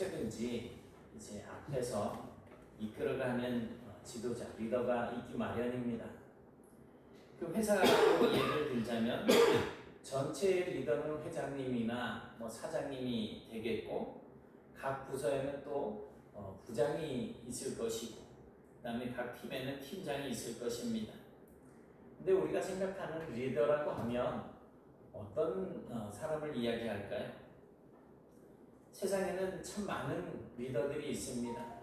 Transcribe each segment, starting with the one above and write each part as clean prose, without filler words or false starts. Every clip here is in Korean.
어떻게든지 이제 앞에서 이끌어가는 지도자, 리더가 있기 마련입니다. 그 회사로 예를 들자면 전체 리더는 회장님이나 사장님이 되겠고, 각 부서에는 또 부장이 있을 것이고, 그 다음에 각 팀에는 팀장이 있을 것입니다. 근데 우리가 생각하는 리더라고 하면 어떤 사람을 이야기할까요? 세상에는 참 많은 리더들이 있습니다.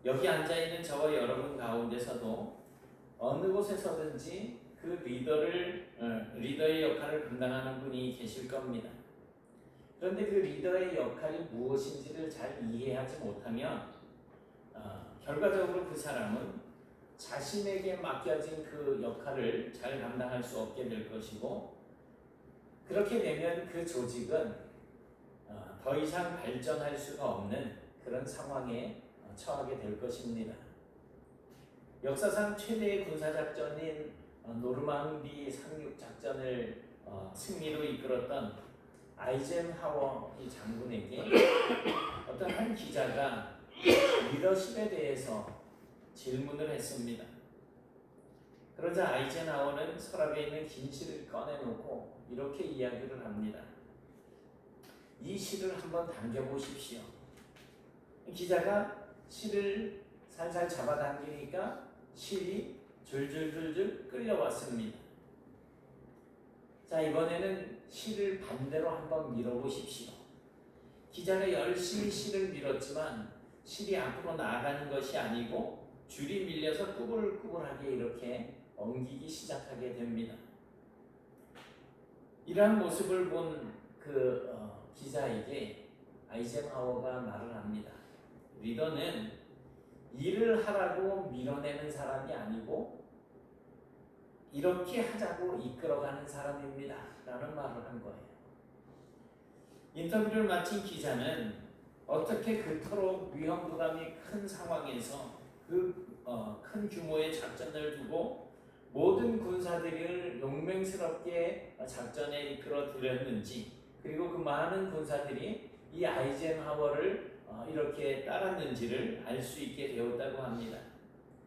여기 앉아있는 저와 여러분 가운데서도 어느 곳에서든지 그 리더의 역할을 감당하는 분이 계실 겁니다. 그런데 그 리더의 역할이 무엇인지를 잘 이해하지 못하면 결과적으로 그 사람은 자신에게 맡겨진 그 역할을 잘 감당할 수 없게 될 것이고, 그렇게 되면 그 조직은 더 이상 발전할 수가 없는 그런 상황에 처하게 될 것입니다. 역사상 최대의 군사작전인 노르망디 상륙작전을 승리로 이끌었던 아이젠하워 이 장군에게 어떤 한 기자가 리더십에 대해서 질문을 했습니다. 그러자 아이젠하워는 서랍에 있는 긴 시를 꺼내놓고 이렇게 이야기를 합니다. 이 시를 한번 당겨보십시오. 기자가 시를 살살 잡아당기니까 실이 줄줄줄줄 끌려왔습니다. 자, 이번에는 실을 반대로 한번 밀어보십시오. 기자가 열심히 실을 밀었지만 실이 앞으로 나아가는 것이 아니고 줄이 밀려서 꾸불꾸불하게 이렇게 엉기기 시작하게 됩니다. 이러한 모습을 본 그 기자에게 아이젠하워가 말을 합니다. 리더는 일을 하라고 밀어내는 사람이 아니고 이렇게 하자고 이끌어가는 사람입니다 라는 말을 한 거예요. 인터뷰를 마친 기자는 어떻게 그토록 위험 부담이 큰 상황에서 큰 규모의 작전을 두고 모든 군사들을 용맹스럽게 작전에 이끌어 들였는지, 그리고 그 많은 군사들이 이 아이젠하워를 이렇게 따랐는지를 알 수 있게 되었다고 합니다.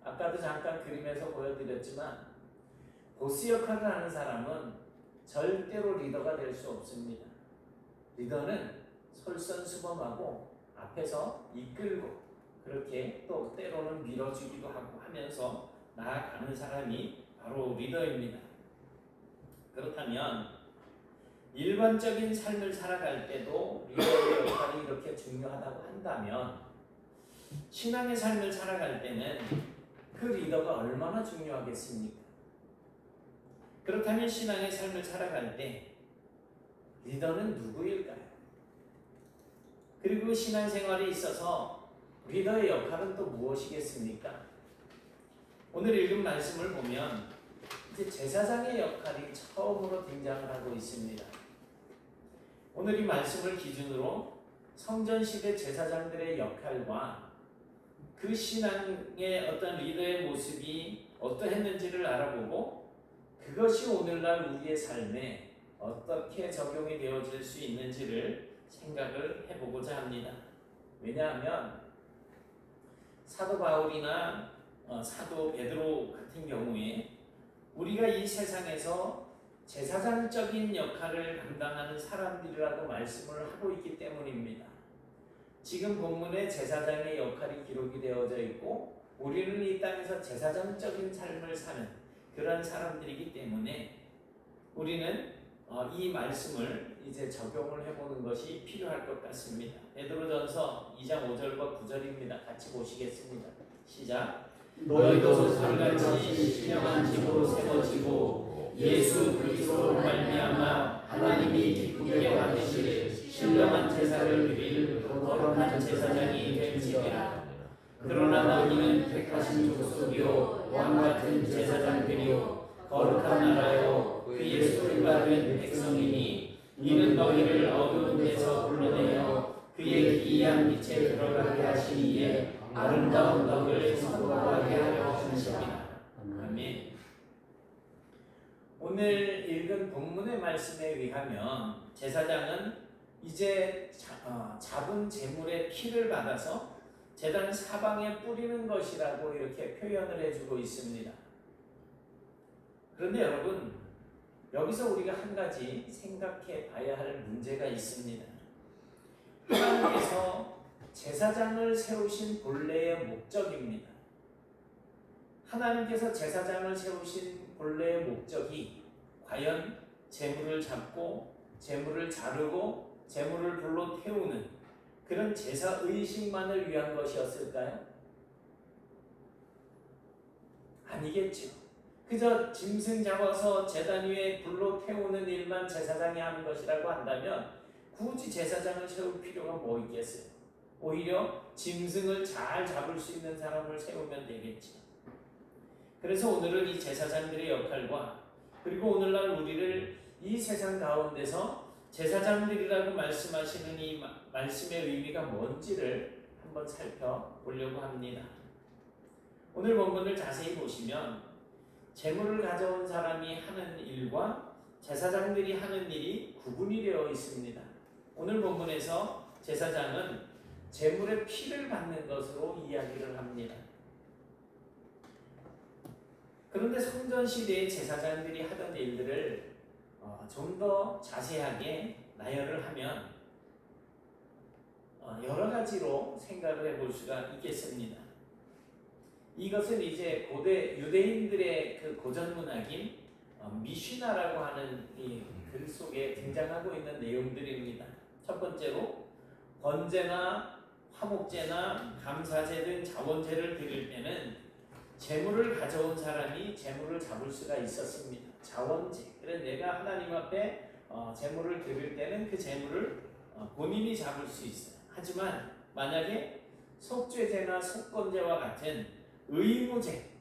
아까도 잠깐 그림에서 보여드렸지만 보스 역할을 하는 사람은 절대로 리더가 될 수 없습니다. 리더는 솔선수범하고 앞에서 이끌고 그렇게 또 때로는 밀어주기도 하고 하면서 나아가는 사람이 바로 리더입니다. 그렇다면 일반적인 삶을 살아갈 때도 리더의 역할이 이렇게 중요하다고 한다면 신앙의 삶을 살아갈 때는 그 리더가 얼마나 중요하겠습니까? 그렇다면 신앙의 삶을 살아갈 때 리더는 누구일까요? 그리고 신앙생활에 있어서 리더의 역할은 또 무엇이겠습니까? 오늘 읽은 말씀을 보면 이제 제사장의 역할이 처음으로 등장을 하고 있습니다. 오늘 이 말씀을 기준으로 성전시대 제사장들의 역할과 그 신앙의 어떤 리더의 모습이 어떠했는지를 알아보고 그것이 오늘날 우리의 삶에 어떻게 적용이 되어질 수 있는지를 생각을 해보고자 합니다. 왜냐하면 사도 바울이나 사도 베드로 같은 경우에 우리가 이 세상에서 제사장적인 역할을 감당하는 사람들이라고 말씀을 하고 있기 때문입니다. 지금 본문에 제사장의 역할이 기록이 되어져 있고 우리는 이 땅에서 제사장적인 삶을 사는 그런 사람들이기 때문에 우리는 이 말씀을 이제 적용을 해보는 것이 필요할 것 같습니다. 베드로전서 2장 5절과 9절입니다. 같이 보시겠습니다. 시작. 너희도 산같이 신령한 집으로 세워지고 예수 그리스도로 말미암아 하나님이 기쁘게 받으실 신령한 제사를 드릴 거룩한 제사장이 될지니라. 그러나 너희는 택하신 족속이요 왕같은 제사장들이요 거룩한 나라요 그 예수를 받은 백성이니 이는 너희를 어두운 데서 불러내어 그의 기이한 빛에 들어가게 하시기에 아름다운 덕을 선포하게 하려 하십니다. 아멘. 오늘 읽은 본문의 말씀에 의하면 제사장은 이제 잡은 제물의 피를 받아서 제단 사방에 뿌리는 것이라고 이렇게 표현을 해주고 있습니다. 그런데 여러분, 여기서 우리가 한 가지 생각해 봐야 할 문제가 있습니다. 하나님께서 제사장을 세우신 본래의 목적입니다. 하나님께서 제사장을 세우신 본래의 목적이 과연 제물을 잡고 제물을 자르고 제물을 불로 태우는 그런 제사 의식만을 위한 것이었을까요? 아니겠죠. 그저 짐승 잡아서 제단 위에 불로 태우는 일만 제사장이 하는 것이라고 한다면 굳이 제사장을 세울 필요가 뭐 있겠어요? 오히려 짐승을 잘 잡을 수 있는 사람을 세우면 되겠죠. 그래서 오늘은 이 제사장들의 역할과 그리고 오늘날 우리를 이 세상 가운데서 제사장들이라고 말씀하시는 이 말씀의 의미가 뭔지를 한번 살펴보려고 합니다. 오늘 본문을 자세히 보시면 제물을 가져온 사람이 하는 일과 제사장들이 하는 일이 구분이 되어 있습니다. 오늘 본문에서 제사장은 제물의 피를 받는 것으로 이야기를 합니다. 그런데 성전 시대의 제사장들이 하던 일들을 좀 더 자세하게 나열을 하면 여러 가지로 생각을 해볼 수가 있겠습니다. 이것은 이제 고대 유대인들의 그 고전 문학인 미시나라고 하는 이 글 속에 등장하고 있는 내용들입니다. 첫 번째로 번제나 화목제나 감사제 등 자원제를 드릴 때는 제물을 가져온 사람이 제물을 잡을 수가 있었습니다. 자원제. 그래서 내가 하나님 앞에 제물을 드릴 때는 그 제물을 본인이 잡을 수 있어요. 하지만 만약에 속죄제나 속건제와 같은 의무제,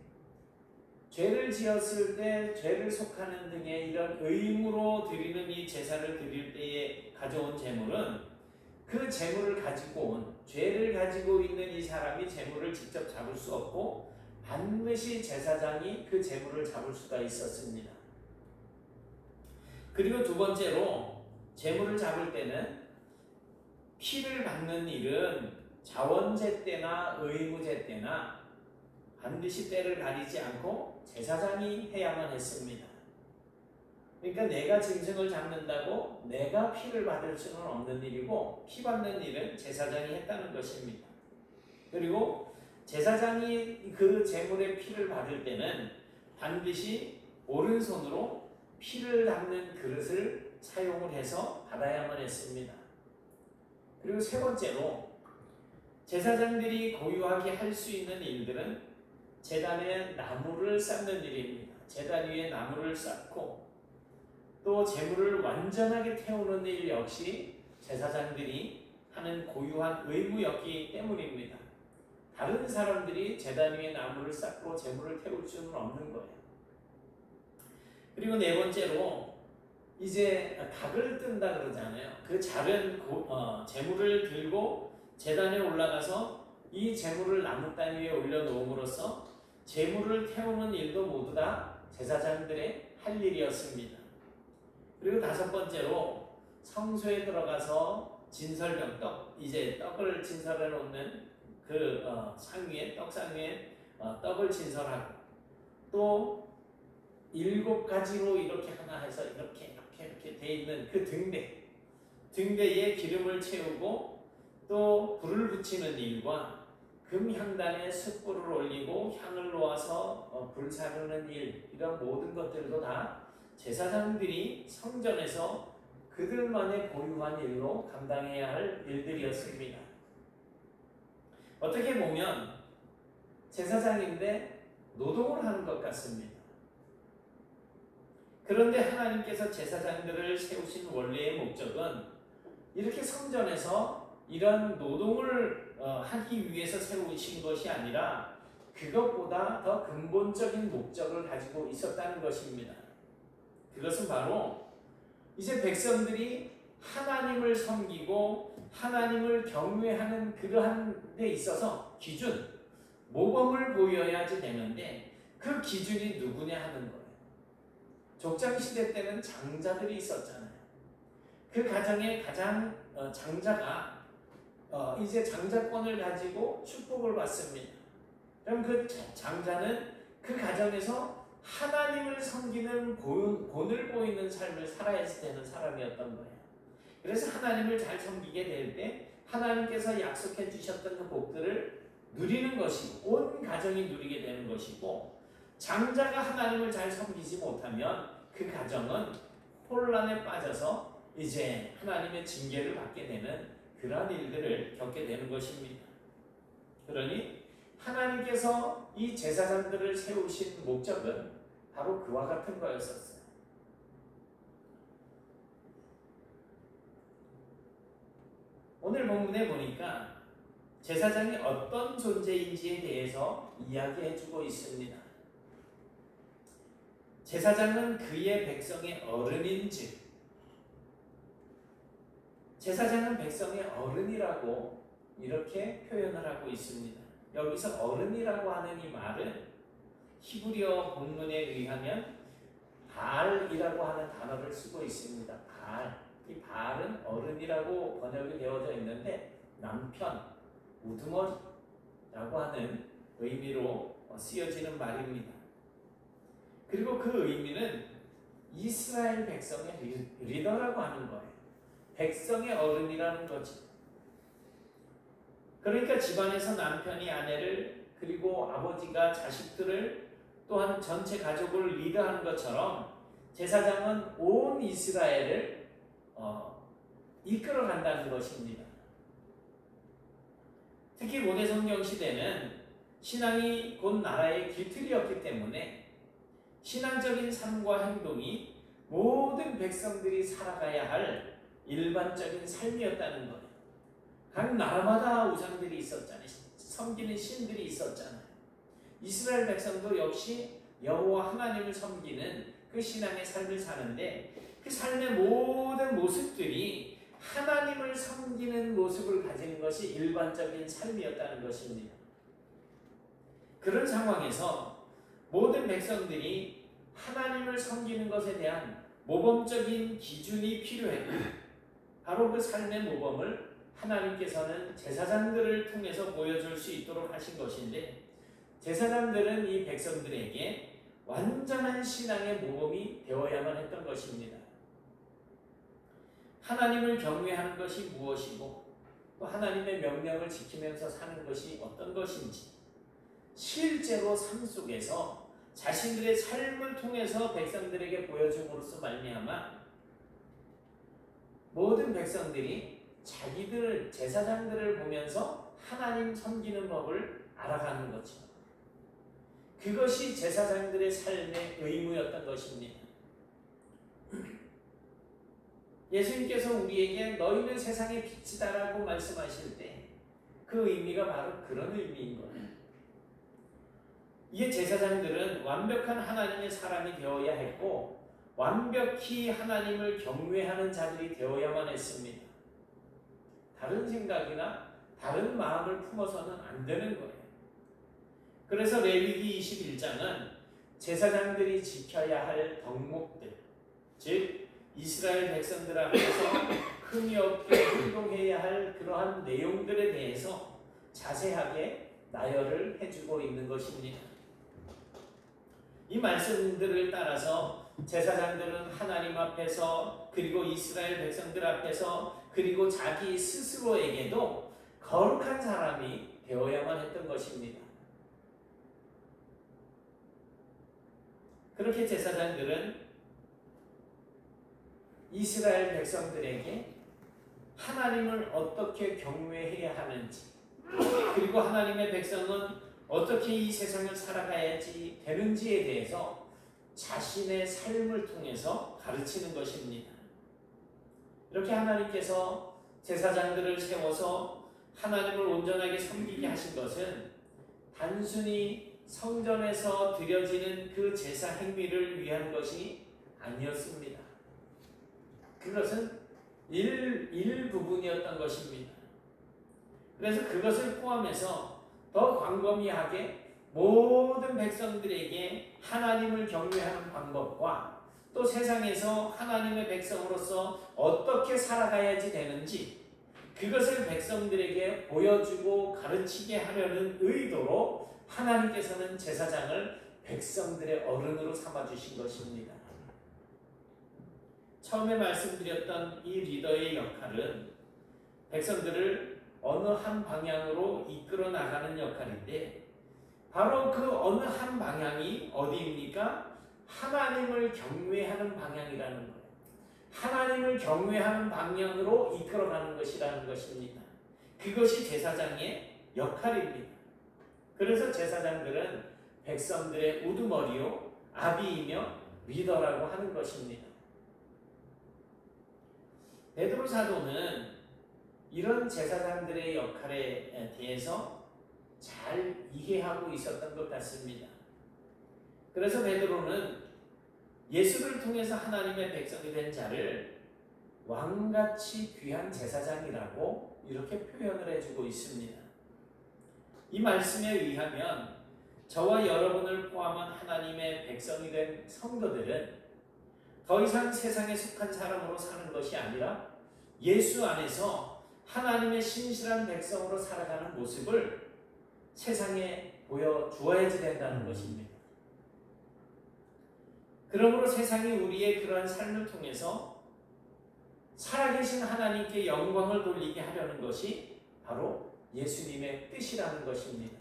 죄를 지었을 때 죄를 속하는 등의 이런 의무로 드리는 이 제사를 드릴 때에 가져온 제물은 그 제물을 가지고 온 죄를 가지고 있는 이 사람이 제물을 직접 잡을 수 없고 반드시 제사장이 그 제물을 잡을 수가 있었습니다. 그리고 두 번째로 제물을 잡을 때는 피를 받는 일은 자원제 때나 의무제 때나 반드시 때를 가리지 않고 제사장이 해야만 했습니다. 그러니까 내가 짐승을 잡는다고 내가 피를 받을 수는 없는 일이고 피 받는 일은 제사장이 했다는 것입니다. 그리고 제사장이 그 제물의 피를 받을 때는 반드시 오른손으로 피를 담는 그릇을 사용을 해서 받아야만 했습니다. 그리고 세 번째로 제사장들이 고유하게 할 수 있는 일들은 제단에 나무를 쌓는 일입니다. 제단 위에 나무를 쌓고 또 제물을 완전하게 태우는 일 역시 제사장들이 하는 고유한 의무였기 때문입니다. 다른 사람들이 제단 위에 나무를 쌓고 제물을 태울 수는 없는 거예요. 그리고 네 번째로 이제 닭을 뜬다 그러잖아요. 그 작은 제물을 들고 제단에 올라가서 이 제물을 나무단 위에 올려놓음으로써 제물을 태우는 일도 모두 다 제사장들의 할 일이었습니다. 그리고 다섯 번째로 성소에 들어가서 진설병떡, 이제 떡을 진설해 놓는 그 상위에 떡상위에 떡을 진설하고 또 7가지로 이렇게 하나 해서 이렇게 돼 있는 그 등대에 기름을 채우고 또 불을 붙이는 일과 금향단에 숯불을 올리고 향을 놓아서 불 사르는 일, 이런 모든 것들도 다 제사장들이 성전에서 그들만의 고유한 일로 감당해야 할 일들이었습니다. 어떻게 보면 제사장인데 노동을 하는 것 같습니다. 그런데 하나님께서 제사장들을 세우신 원래의 목적은 이렇게 성전에서 이런 노동을 하기 위해서 세우신 것이 아니라 그것보다 더 근본적인 목적을 가지고 있었다는 것입니다. 그것은 바로 이제 백성들이 하나님을 섬기고 하나님을 경외하는 그러한 데 있어서 기준, 모범을 보여야지 되는데 그 기준이 누구냐 하는 거예요. 족장시대 때는 장자들이 있었잖아요. 그 가정의 가장 장자가 이제 장자권을 가지고 축복을 받습니다. 그럼 그 장자는 그 가정에서 하나님을 섬기는 본을 보이는 삶을 살아야 되는 사람이었던 거예요. 그래서 하나님을 잘 섬기게 될 때 하나님께서 약속해 주셨던 그 복들을 누리는 것이고 온 가정이 누리게 되는 것이고, 장자가 하나님을 잘 섬기지 못하면 그 가정은 혼란에 빠져서 이제 하나님의 징계를 받게 되는 그러한 일들을 겪게 되는 것입니다. 그러니 하나님께서 이 제사장들을 세우신 목적은 바로 그와 같은 거였었어요. 오늘 본문에 보니까 제사장이 어떤 존재인지에 대해서 이야기해주고 있습니다. 제사장은 그의 백성의 어른인즉, 제사장은 백성의 어른이라고 이렇게 표현을 하고 있습니다. 여기서 어른이라고 하는 이 말은 히브리어 본문에 의하면 발이라고 하는 단어를 쓰고 있습니다. 발. 이 발은 어른이라고 번역이 되어져 있는데 남편, 우두머리라고 하는 의미로 쓰여지는 말입니다. 그리고 그 의미는 이스라엘 백성의 리더라고 하는 거예요. 백성의 어른이라는 거죠. 그러니까 집안에서 남편이 아내를, 그리고 아버지가 자식들을, 또한 전체 가족을 리드하는 것처럼 제사장은 온 이스라엘을 이끌어간다는 것입니다. 특히 고대 성경 시대는 신앙이 곧 나라의 기틀이었기 때문에 신앙적인 삶과 행동이 모든 백성들이 살아가야 할 일반적인 삶이었다는 거예요. 각 나라마다 우상들이 있었잖아요. 섬기는 신들이 있었잖아요. 이스라엘 백성도 역시 여호와 하나님을 섬기는 그 신앙의 삶을 사는데, 그 삶의 모든 모습들이 하나님을 섬기는 모습을 가지는 것이 일반적인 삶이었다는 것입니다. 그런 상황에서 모든 백성들이 하나님을 섬기는 것에 대한 모범적인 기준이 필요했고, 바로 그 삶의 모범을 하나님께서는 제사장들을 통해서 보여줄 수 있도록 하신 것인데, 제사장들은 이 백성들에게 완전한 신앙의 모범이 되어야만 했던 것입니다. 하나님을 경외하는 것이 무엇이고, 또 하나님의 명령을 지키면서 사는 것이 어떤 것인지 실제로 삶 속에서 자신들의 삶을 통해서 백성들에게 보여줌으로써 말미암아 모든 백성들이 자기들 제사장들을 보면서 하나님 섬기는 법을 알아가는 거죠. 그것이 제사장들의 삶의 의무였던 것입니다. 예수님께서 우리에게 너희는 세상의 빛이다라고 말씀하실 때 그 의미가 바로 그런 의미인 거예요. 이게 제사장들은 완벽한 하나님의 사람이 되어야 했고, 완벽히 하나님을 경외하는 자들이 되어야만 했습니다. 다른 생각이나 다른 마음을 품어서는 안 되는 거예요. 그래서 레위기 21장은 제사장들이 지켜야 할 덕목들, 즉 이스라엘 백성들 앞에서 흠이 없게 행동해야 할 그러한 내용들에 대해서 자세하게 나열을 해주고 있는 것입니다. 이 말씀들을 따라서 제사장들은 하나님 앞에서, 그리고 이스라엘 백성들 앞에서, 그리고 자기 스스로에게도 거룩한 사람이 되어야만 했던 것입니다. 그렇게 제사장들은 이스라엘 백성들에게 하나님을 어떻게 경외해야 하는지, 그리고 하나님의 백성은 어떻게 이 세상을 살아가야지 되는지에 대해서 자신의 삶을 통해서 가르치는 것입니다. 이렇게 하나님께서 제사장들을 세워서 하나님을 온전하게 섬기게 하신 것은 단순히 성전에서 드려지는 그 제사 행위를 위한 것이 아니었습니다. 그것은 일부분이었던 것입니다. 그래서 그것을 포함해서 더 광범위하게 모든 백성들에게 하나님을 경외하는 방법과 또 세상에서 하나님의 백성으로서 어떻게 살아가야지 되는지 그것을 백성들에게 보여주고 가르치게 하려는 의도로 하나님께서는 제사장을 백성들의 어른으로 삼아주신 것입니다. 처음에 말씀드렸던 이 리더의 역할은 백성들을 어느 한 방향으로 이끌어 나가는 역할인데 바로 그 어느 한 방향이 어디입니까? 하나님을 경외하는 방향이라는 거예요. 하나님을 경외하는 방향으로 이끌어가는 것이라는 것입니다. 그것이 제사장의 역할입니다. 그래서 제사장들은 백성들의 우두머리요 아비이며 리더라고 하는 것입니다. 베드로 사도는 이런 제사장들의 역할에 대해서 잘 이해하고 있었던 것 같습니다. 그래서 베드로는 예수를 통해서 하나님의 백성이 된 자를 왕같이 귀한 제사장이라고 이렇게 표현을 해주고 있습니다. 이 말씀에 의하면 저와 여러분을 포함한 하나님의 백성이 된 성도들은 더 이상 세상에 속한 사람으로 사는 것이 아니라 예수 안에서 하나님의 신실한 백성으로 살아가는 모습을 세상에 보여주어야지 된다는 것입니다. 그러므로 세상이 우리의 그러한 삶을 통해서 살아계신 하나님께 영광을 돌리게 하려는 것이 바로 예수님의 뜻이라는 것입니다.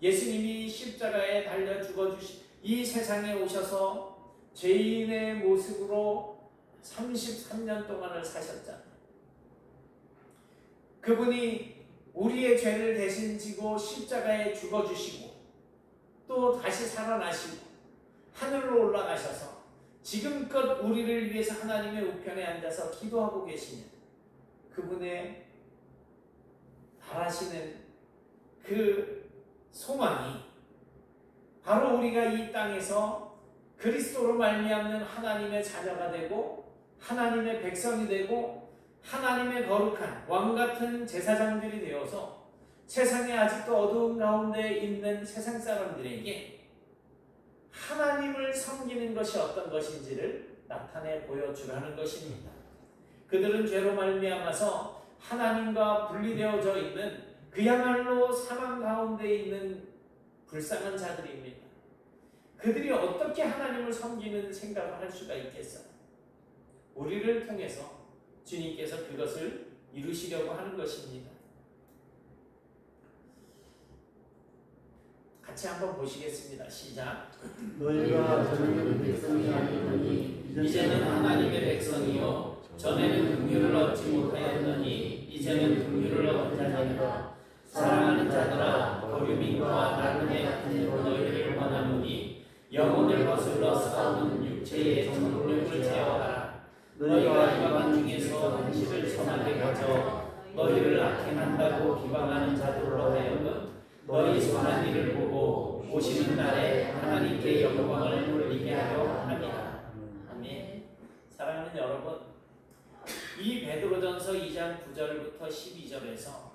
예수님이 십자가에 달려 죽어주신 이 세상에 오셔서 죄인의 모습으로 33년 동안을 사셨잖아요. 그분이 우리의 죄를 대신 지고 십자가에 죽어주시고 또 다시 살아나시고 하늘로 올라가셔서 지금껏 우리를 위해서 하나님의 우편에 앉아서 기도하고 계시는 그분의 바라시는 그 소망이 바로 우리가 이 땅에서 그리스도로 말미암는 하나님의 자녀가 되고 하나님의 백성이 되고 하나님의 거룩한 왕같은 제사장들이 되어서 세상에 아직도 어두운 가운데 있는 세상 사람들에게 하나님을 섬기는 것이 어떤 것인지를 나타내 보여주라는 것입니다. 그들은 죄로 말미암아서 하나님과 분리되어져 있는 그야말로 사망 가운데 있는 불쌍한 자들입니다. 그들이 어떻게 하나님을 섬기는 생각을 할 수가 있겠어요? 우리를 통해서 주님께서 그것을 이루시려고 하는 것입니다. 같이 한번 보시겠습니다. 시작. 너희가 전에는 백성이 아니더니 이제는 하나님의 백성이요 전에는 긍휼을 얻지 못하였더니 이제는 긍휼을 얻은 자니라. 사랑하는 자들아 거류민과 나그네 같은 이로 너희를 권하노니 영혼을 거슬러 싸우는 육체의 정욕을 제어하라. 너희가 이방 중에서 한식을 선하게 가져 너희를 악해 한다고 비방하는 자들로 하여금 너희 선한 일을 보고 오시는 날에 하나님께 영광을 돌리게 하려 합니다. 아멘. 사랑하는 여러분, 이 베드로전서 2장 9절부터 12절에서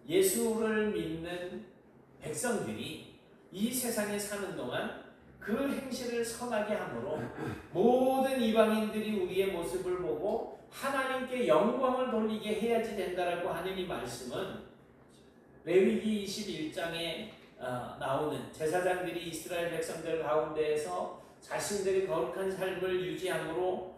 예수를 믿는 백성들이 이 세상에 사는 동안 그 행실을 선하게 함으로 모든 이방인들이 우리의 모습을 보고 하나님께 영광을 돌리게 해야지 된다라고 하는 이 말씀은 레위기 21장에 나오는 제사장들이 이스라엘 백성들 가운데에서 자신들이 거룩한 삶을 유지함으로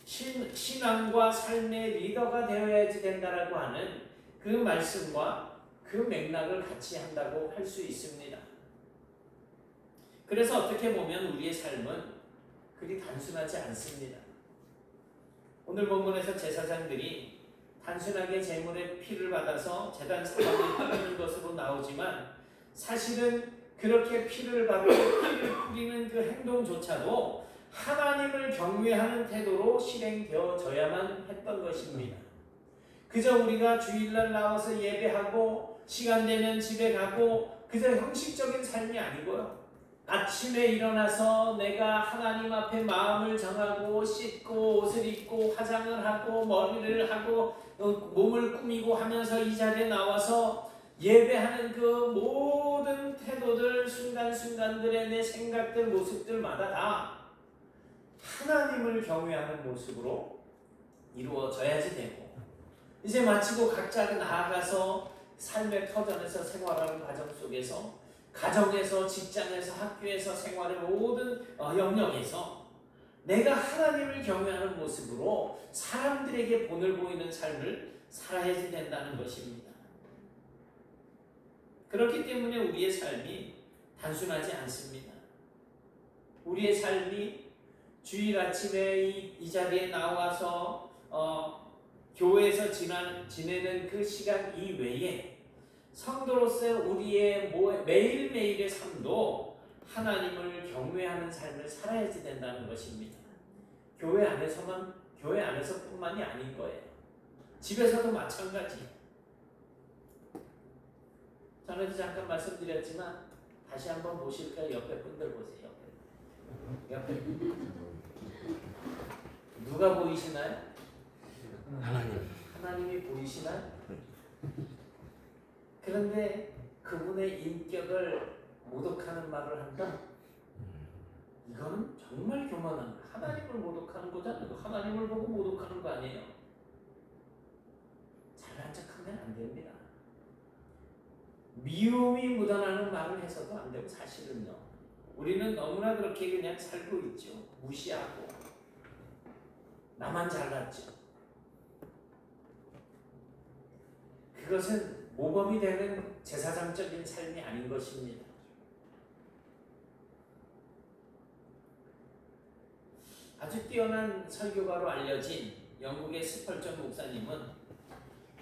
신앙과 삶의 리더가 되어야지 된다라고 하는 그 말씀과 그 맥락을 같이 한다고 할 수 있습니다. 그래서 어떻게 보면 우리의 삶은 그리 단순하지 않습니다. 오늘 본문에서 제사장들이 단순하게 제물의 피를 받아서 제단 사방에 뿌리는 것으로 나오지만 사실은 그렇게 피를 받고 피를 뿌리는 그 행동조차도 하나님을 경외하는 태도로 실행되어져야만 했던 것입니다. 그저 우리가 주일날 나와서 예배하고 시간 되면 집에 가고 그저 형식적인 삶이 아니고요. 아침에 일어나서 내가 하나님 앞에 마음을 정하고 씻고 옷을 입고 화장을 하고 머리를 하고 몸을 꾸미고 하면서 이 자리에 나와서 예배하는 그 모든 태도들 순간순간들의 내 생각들 모습들마다 다 하나님을 경외하는 모습으로 이루어져야지 되고, 이제 마치고 각자 나아가서 삶의 터전에서 생활하는 과정 속에서, 가정에서, 직장에서, 학교에서, 생활의 모든 영역에서 내가 하나님을 경외하는 모습으로 사람들에게 본을 보이는 삶을 살아야지 된다는 것입니다. 그렇기 때문에 우리의 삶이 단순하지 않습니다. 우리의 삶이 주일 아침에 이 자리에 나와서 교회에서 지내는 그 시간 이외에 성도로서 우리의 매일매일의 삶도 하나님을 경외하는 삶을 살아야지 된다는 것입니다. 교회 안에서뿐만이 아닌 거예요. 집에서도 마찬가지. 전에도 잠깐 말씀드렸지만 다시 한번 보실까요? 옆에 분들 보세요. 옆에 누가 보이시나요? 하나님이 보이시나요? 그런데 그분의 인격을 모독하는 말을 한다? 이거는 정말 교만한 거예요. 하나님을 모독하는 거잖아요. 하나님을 보고 모독하는 거 아니에요. 잘난 척하면 안 됩니다. 미움이 묻어나는 말을 해서도 안 되고, 사실은요, 우리는 너무나 그렇게 그냥 살고 있죠. 무시하고 나만 잘났죠. 그것은 모범이 되는 제사장적인 삶이 아닌 것입니다. 아주 뛰어난 설교가로 알려진 영국의 스펄전 목사님은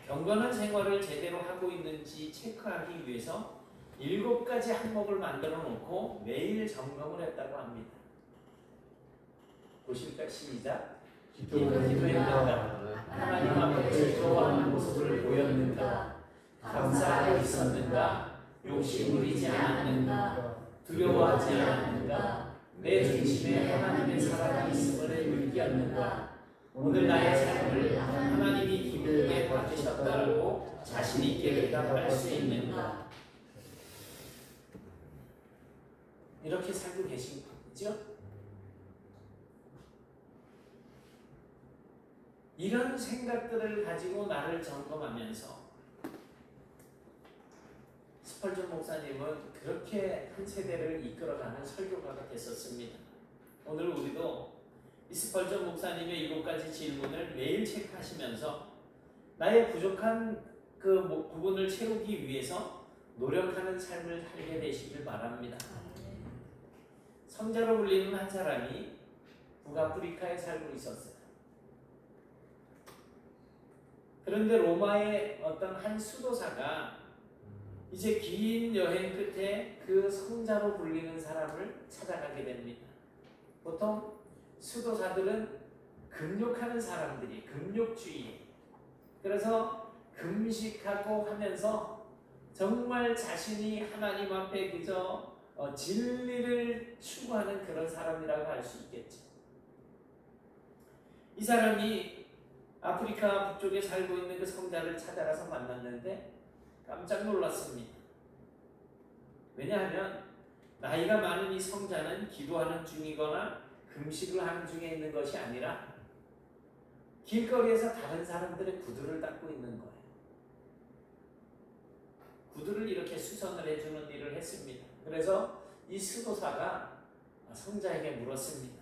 경건한 생활을 제대로 하고 있는지 체크하기 위해서 7가지 항목을 만들어 놓고 매일 점검을 했다고 합니다. 보실까? 시작. 기도했는가? 하나님 앞에 즐거워하는 모습을 보였는가? 감사하고 있었는가? 욕심 부리지 않았는가? 두려워하지 않았는가? 내 중심에 하나님의 사랑이 있음을 느꼈는가? 오늘 나의 삶을 하나님이 기쁘게 받으셨다고 자신 있게 대답할 수 있는가? 이렇게 살고 계신 거죠? 이런 생각들을 가지고 나를 점검하면서 스펄전 목사님은 그렇게 한 세대를 이끌어가는 설교가가 됐었습니다. 오늘 우리도 이 스펄전 목사님의 7가지 질문을 매일 체크하시면서 나의 부족한 그 부분을 채우기 위해서 노력하는 삶을 살게 되시길 바랍니다. 성자로 불리는 한 사람이 북아프리카에 살고 있었어요. 그런데 로마의 어떤 한 수도사가 이제 긴 여행 끝에 그 성자로 불리는 사람을 찾아가게 됩니다. 보통 수도사들은 금욕하는 사람들이, 금욕주의. 그래서 금식하고 하면서 정말 자신이 하나님 앞에 그저 진리를 추구하는 그런 사람이라고 할 수 있겠죠. 이 사람이 아프리카 북쪽에 살고 있는 그 성자를 찾아가서 만났는데 깜짝 놀랐습니다. 왜냐하면 나이가 많은 이 성자는 기도하는 중이거나 금식을 하는 중에 있는 것이 아니라 길거리에서 다른 사람들의 구두를 닦고 있는 거예요. 구두를 이렇게 수선을 해주는 일을 했습니다. 그래서 이 수도사가 성자에게 물었습니다.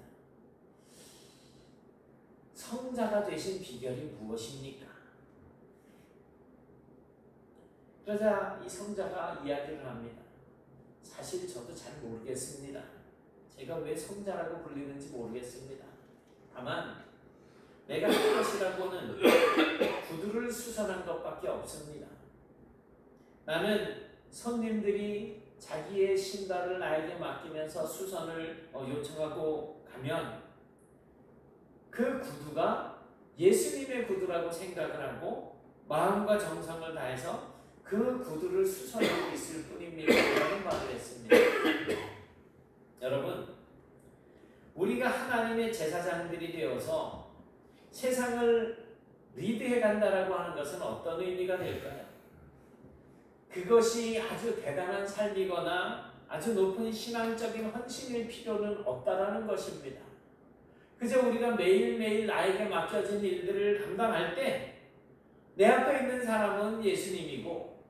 성자가 되신 비결이 무엇입니까? 그러자 이 성자가 이야기를 합니다. 사실 저도 잘 모르겠습니다. 제가 왜 성자라고 불리는지 모르겠습니다. 다만 내가 할 것이라고는 구두를 수선한 것밖에 없습니다. 나는 손님들이 자기의 신발을 나에게 맡기면서 수선을 요청하고 가면 그 구두가 예수님의 구두라고 생각을 하고 마음과 정성을 다해서 그 구두를 수선하고 있을 뿐입니다. 라는 말을 했습니다. 여러분, 우리가 하나님의 제사장들이 되어서 세상을 리드해 간다라고 하는 것은 어떤 의미가 될까요? 그것이 아주 대단한 삶이거나 아주 높은 신앙적인 헌신일 필요는 없다라는 것입니다. 그저 우리가 매일매일 나에게 맡겨진 일들을 감당할 때 내 앞에 있는 사람은 예수님이고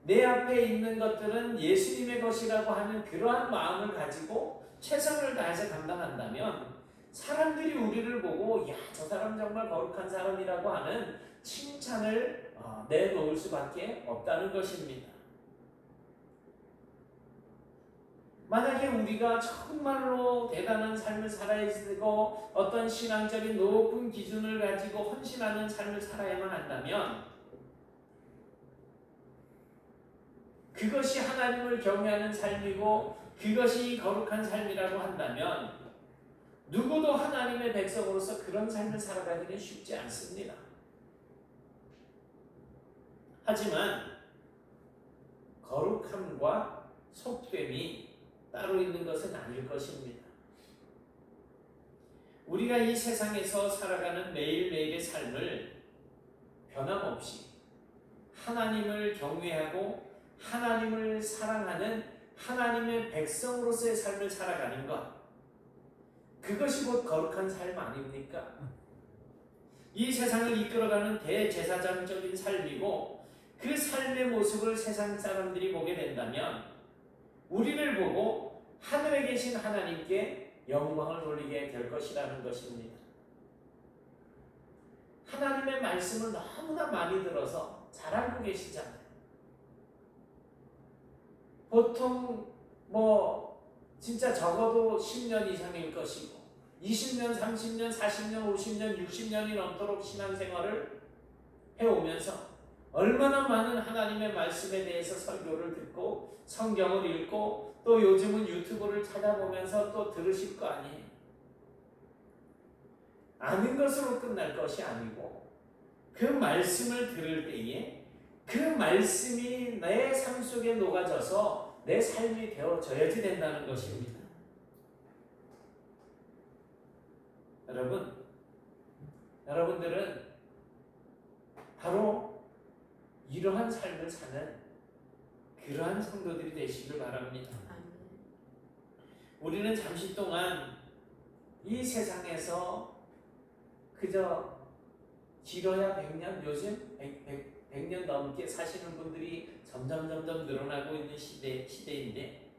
내 앞에 있는 것들은 예수님의 것이라고 하는 그러한 마음을 가지고 최선을 다해서 감당한다면 사람들이 우리를 보고 야, 저 사람 정말 거룩한 사람이라고 하는 칭찬을 내놓을 수밖에 없다는 것입니다. 만약에 우리가 정말로 대단한 삶을 살아야 되고 어떤 신앙적인 높은 기준을 가지고 헌신하는 삶을 살아야만 한다면 그것이 하나님을 경외하는 삶이고 그것이 거룩한 삶이라고 한다면 누구도 하나님의 백성으로서 그런 삶을 살아가기는 쉽지 않습니다. 하지만 거룩함과 속됨이 따로 있는 것은 아닐 것입니다. 우리가 이 세상에서 살아가는 매일매일의 삶을 변함없이 하나님을 경외하고 하나님을 사랑하는 하나님의 백성으로서의 삶을 살아가는 것, 그것이 곧 거룩한 삶 아닙니까? 이 세상을 이끌어가는 대제사장적인 삶이고 그 삶의 모습을 세상 사람들이 보게 된다면 우리를 보고 하늘에 계신 하나님께 영광을 돌리게 될 것이라는 것입니다. 하나님의 말씀을 너무나 많이 들어서 잘 알고 계시잖아요. 보통 진짜 적어도 10년 이상일 것이고 20년, 30년, 40년, 50년, 60년이 넘도록 신앙생활을 해오면서 얼마나 많은 하나님의 말씀에 대해서 설교를 듣고 성경을 읽고 또 요즘은 유튜브를 찾아보면서 또 들으실 거 아니에요. 아는 것으로 끝날 것이 아니고 그 말씀을 들을 때에 그 말씀이 내 삶 속에 녹아져서 내 삶이 되어져야지 된다는 것입니다. 여러분들은 바로 이러한 삶을 사는 그러한 성도들이 되시길 바랍니다. 우리는 잠시 동안 이 세상에서 그저 길어야 100년, 요즘 100년 넘게 사시는 분들이 점점 늘어나고 있는 시대인데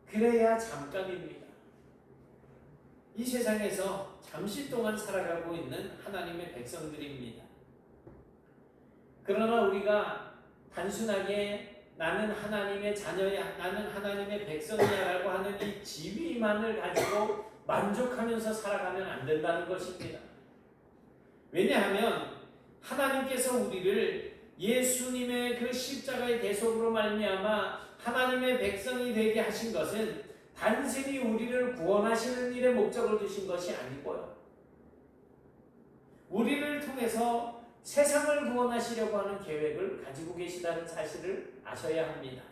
그래야 잠깐입니다. 이 세상에서 잠시 동안 살아가고 있는 하나님의 백성들입니다. 그러나 우리가 단순하게 나는 하나님의 자녀야, 나는 하나님의 백성이야 라고 하는 이 지위만을 가지고 만족하면서 살아가면 안 된다는 것입니다. 왜냐하면 하나님께서 우리를 예수님의 그 십자가의 대속으로 말미암아 하나님의 백성이 되게 하신 것은 단순히 우리를 구원하시는 일에 목적을 두신 것이 아니고요. 우리를 통해서 세상을 구원하시려고 하는 계획을 가지고 계시다는 사실을 아셔야 합니다.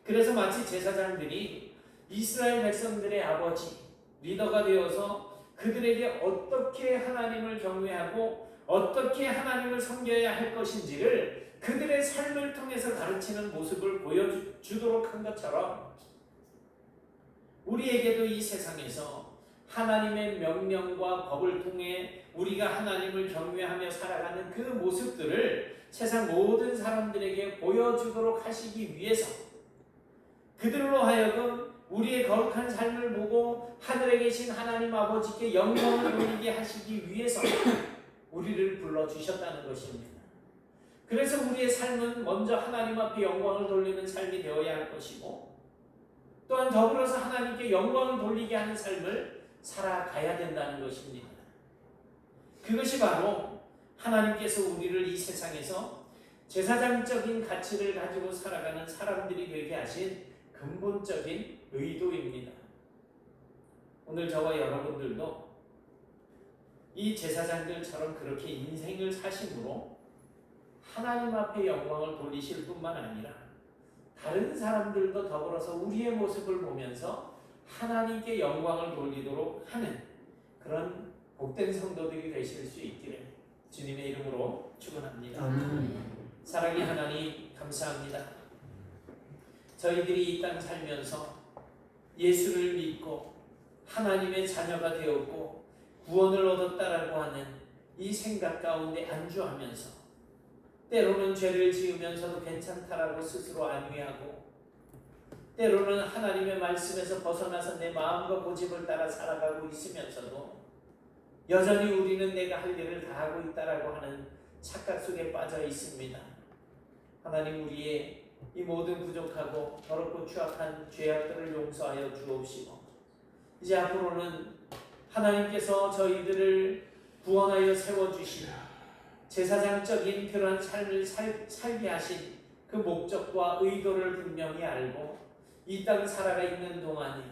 그래서 마치 제사장들이 이스라엘 백성들의 아버지, 리더가 되어서 그들에게 어떻게 하나님을 경외하고 어떻게 하나님을 섬겨야 할 것인지를 그들의 삶을 통해서 가르치는 모습을 보여주도록 한 것처럼 우리에게도 이 세상에서 하나님의 명령과 법을 통해 우리가 하나님을 경외하며 살아가는 그 모습들을 세상 모든 사람들에게 보여주도록 하시기 위해서 그들로 하여금 우리의 거룩한 삶을 보고 하늘에 계신 하나님 아버지께 영광을 돌리게 하시기 위해서 우리를 불러주셨다는 것입니다. 그래서 우리의 삶은 먼저 하나님 앞에 영광을 돌리는 삶이 되어야 할 것이고 또한 더불어서 하나님께 영광을 돌리게 하는 삶을 살아가야 된다는 것입니다. 그것이 바로 하나님께서 우리를 이 세상에서 제사장적인 가치를 가지고 살아가는 사람들이 되게 하신 근본적인 의도입니다. 오늘 저와 여러분들도 이 제사장들처럼 그렇게 인생을 사심으로 하나님 앞에 영광을 돌리실 뿐만 아니라 다른 사람들도 더불어서 우리의 모습을 보면서 하나님께 영광을 돌리도록 하는 그런 복된 성도들이 되실 수 있기를 주님의 이름으로 축원합니다. 사랑의 하나님 감사합니다. 저희들이 이 땅 살면서 예수를 믿고 하나님의 자녀가 되었고 구원을 얻었다라고 하는 이 생각 가운데 안주하면서 때로는 죄를 지으면서도 괜찮다라고 스스로 안위하고 때로는 하나님의 말씀에서 벗어나서 내 마음과 고집을 따라 살아가고 있으면서도 여전히 우리는 내가 할 일을 다 하고 있다라고 하는 착각 속에 빠져 있습니다. 하나님 우리의 이 모든 부족하고 더럽고 추악한 죄악들을 용서하여 주옵시고 이제 앞으로는 하나님께서 저희들을 구원하여 세워주신 제사장적인 그러한 삶을 살게 하신 그 목적과 의도를 분명히 알고 이 땅 살아가 있는 동안에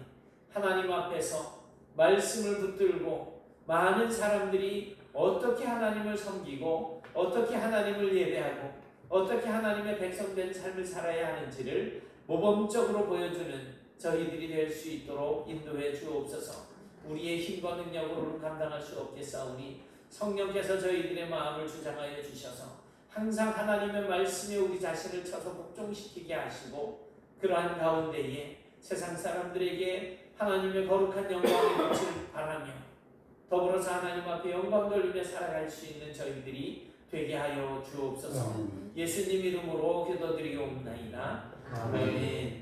하나님 앞에서 말씀을 붙들고 많은 사람들이 어떻게 하나님을 섬기고 어떻게 하나님을 예배하고 어떻게 하나님의 백성된 삶을 살아야 하는지를 모범적으로 보여주는 저희들이 될 수 있도록 인도해 주옵소서. 우리의 힘과 능력으로는 감당할 수 없겠사오니 성령께서 저희들의 마음을 주장하여 주셔서 항상 하나님의 말씀에 우리 자신을 쳐서 복종시키게 하시고 그러한 가운데에 세상 사람들에게 하나님의 거룩한 영광의 빛을 바라며 더불어서 하나님 앞에 영광 돌리며 살아갈 수 있는 저희들이 되게 하여 주옵소서. 예수님 이름으로 기도드리옵나이다. 아멘.